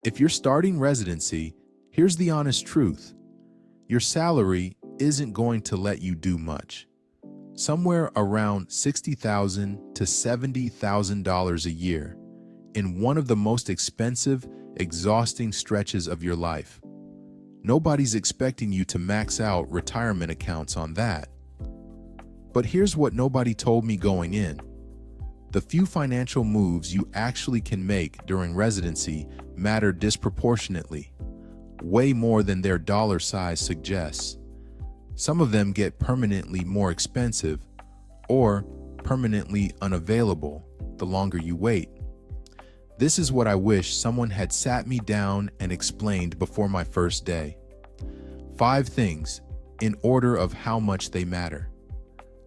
If you're starting residency, here's the honest truth. Your salary isn't going to let you do much. Somewhere around $60,000 to $70,000 a year in one of the most expensive, exhausting stretches of your life. Nobody's expecting you to max out retirement accounts on that. But here's what nobody told me going in. The few financial moves you actually can make during residency matter disproportionately, way more than their dollar size suggests. Some of them get permanently more expensive or permanently unavailable the longer you wait. This is what I wish someone had sat me down and explained before my first day. 5 things, in order of how much they matter.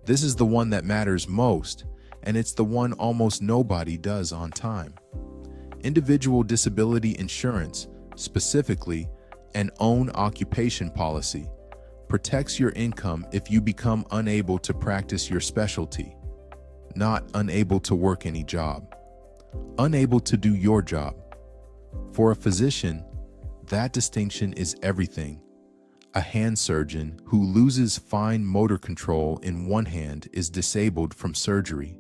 This is the one that matters most, and it's the one almost nobody does on time. Individual disability insurance, specifically an own occupation policy, protects your income if you become unable to practice your specialty, not unable to work any job, unable to do your job. For a physician, that distinction is everything. A hand surgeon who loses fine motor control in one hand is disabled from surgery,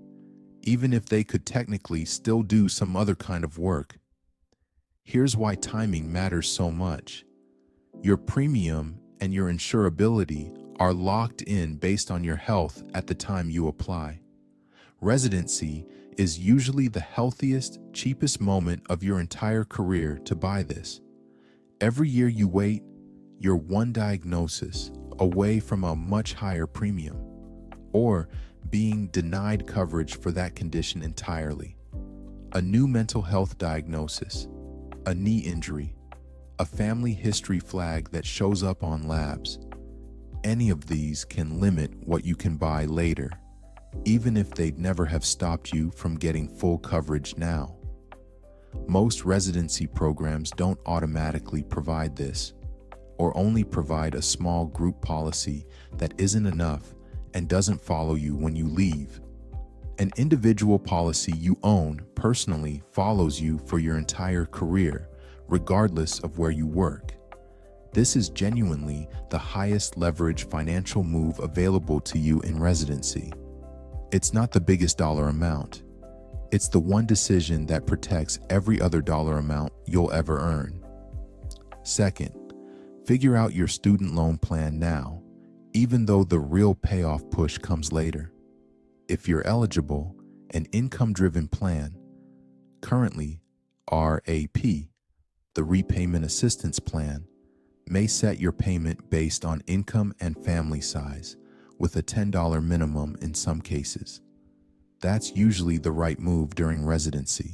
even if they could technically still do some other kind of work. Here's why timing matters so much. Your premium and your insurability are locked in based on your health at the time you apply. Residency is usually the healthiest, cheapest moment of your entire career to buy this. Every year you wait, you're one diagnosis away from a much higher premium, or being denied coverage for that condition entirely. A new mental health diagnosis, a knee injury, a family history flag that shows up on labs. Any of these can limit what you can buy later, even if they'd never have stopped you from getting full coverage now. Most residency programs don't automatically provide this, or only provide a small group policy that isn't enough and doesn't follow you when you leave. An individual policy you own personally follows you for your entire career, regardless of where you work. This is genuinely the highest leverage financial move available to you in residency. It's not the biggest dollar amount. It's the one decision that protects every other dollar amount you'll ever earn. Second, figure out your student loan plan now, even though the real payoff push comes later. If you're eligible, an income-driven plan, currently RAP, the Repayment Assistance Plan, may set your payment based on income and family size, with a $10 minimum in some cases. That's usually the right move during residency.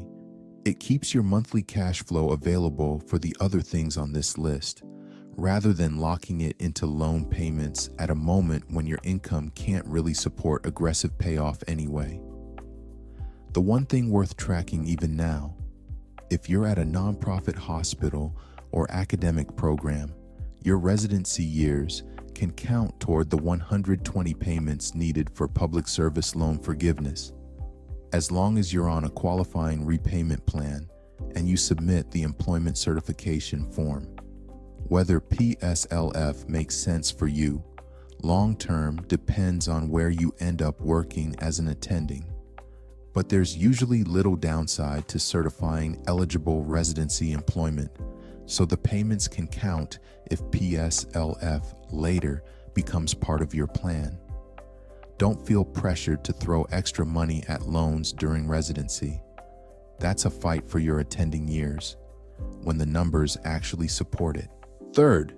It keeps your monthly cash flow available for the other things on this list, rather than locking it into loan payments at a moment when your income can't really support aggressive payoff anyway. The one thing worth tracking even now, if you're at a nonprofit hospital or academic program, your residency years can count toward the 120 payments needed for public service loan forgiveness, as long as you're on a qualifying repayment plan and you submit the employment certification form. Whether PSLF makes sense for you long-term depends on where you end up working as an attending, but there's usually little downside to certifying eligible residency employment, so the payments can count if PSLF later becomes part of your plan. Don't feel pressured to throw extra money at loans during residency. That's a fight for your attending years, when the numbers actually support it. Third,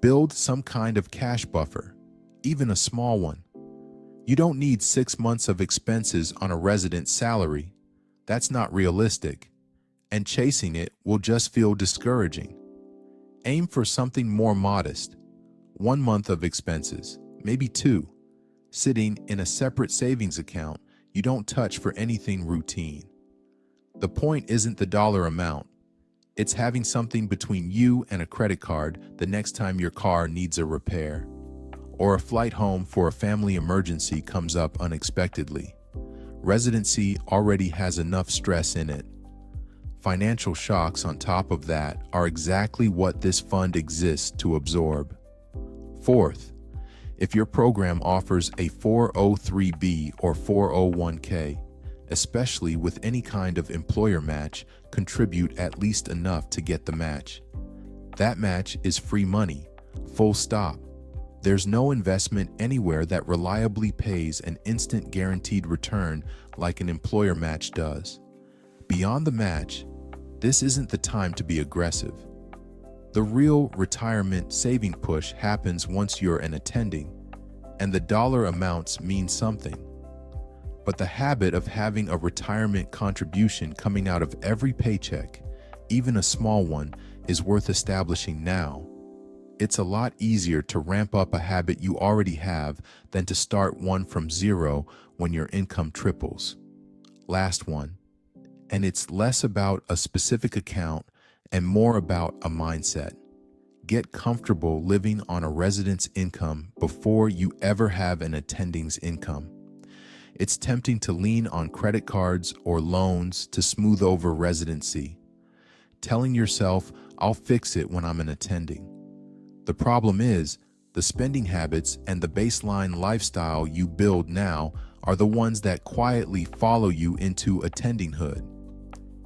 build some kind of cash buffer, even a small one. You don't need 6 months of expenses on a resident's salary. That's not realistic, and chasing it will just feel discouraging. Aim for something more modest. 1 month of expenses, maybe 2, sitting in a separate savings account you don't touch for anything routine. The point isn't the dollar amount. It's having something between you and a credit card the next time your car needs a repair, or a flight home for a family emergency comes up unexpectedly. Residency already has enough stress in it. Financial shocks on top of that are exactly what this fund exists to absorb. Fourth, if your program offers a 403b or 401k, especially with any kind of employer match, contribute at least enough to get the match. That match is free money, full stop. There's no investment anywhere that reliably pays an instant guaranteed return like an employer match does. Beyond the match, this isn't the time to be aggressive. The real retirement saving push happens once you're an attending, and the dollar amounts mean something. But the habit of having a retirement contribution coming out of every paycheck, even a small one, is worth establishing now. It's a lot easier to ramp up a habit you already have than to start one from zero when your income triples. Last one, and it's less about a specific account and more about a mindset. Get comfortable living on a resident's income before you ever have an attending's income. It's tempting to lean on credit cards or loans to smooth over residency, telling yourself, I'll fix it when I'm an attending. The problem is, the spending habits and the baseline lifestyle you build now are the ones that quietly follow you into attendinghood.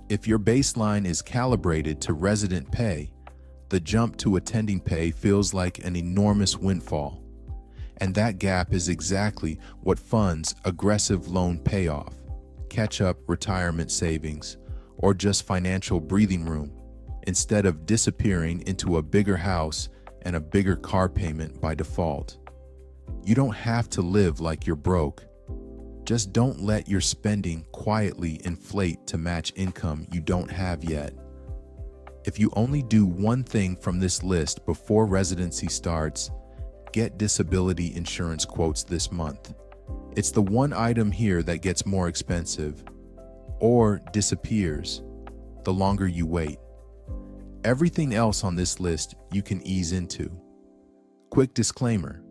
If your baseline is calibrated to resident pay, the jump to attending pay feels like an enormous windfall. And that gap is exactly what funds aggressive loan payoff, catch-up retirement savings, or just financial breathing room, instead of disappearing into a bigger house and a bigger car payment by default. You don't have to live like you're broke. Just don't let your spending quietly inflate to match income you don't have yet. If you only do one thing from this list before residency starts, get disability insurance quotes this month. It's the one item here that gets more expensive, or disappears, the longer you wait. Everything else on this list you can ease into. Quick disclaimer: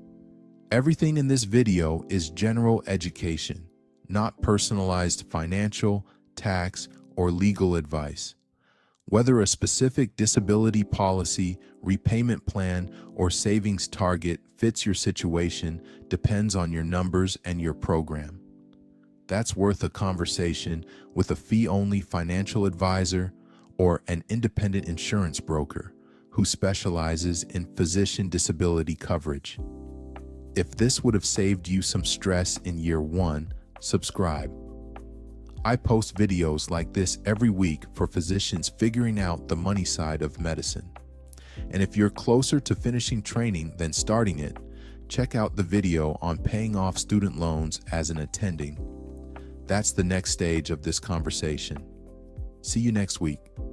everything in this video is general education, not personalized financial, tax, or legal advice. Whether a specific disability policy, repayment plan, or savings target fits your situation depends on your numbers and your program. That's worth a conversation with a fee-only financial advisor or an independent insurance broker who specializes in physician disability coverage. If this would have saved you some stress in year one, subscribe. I post videos like this every week for physicians figuring out the money side of medicine. And if you're closer to finishing training than starting it, check out the video on paying off student loans as an attending. That's the next stage of this conversation. See you next week.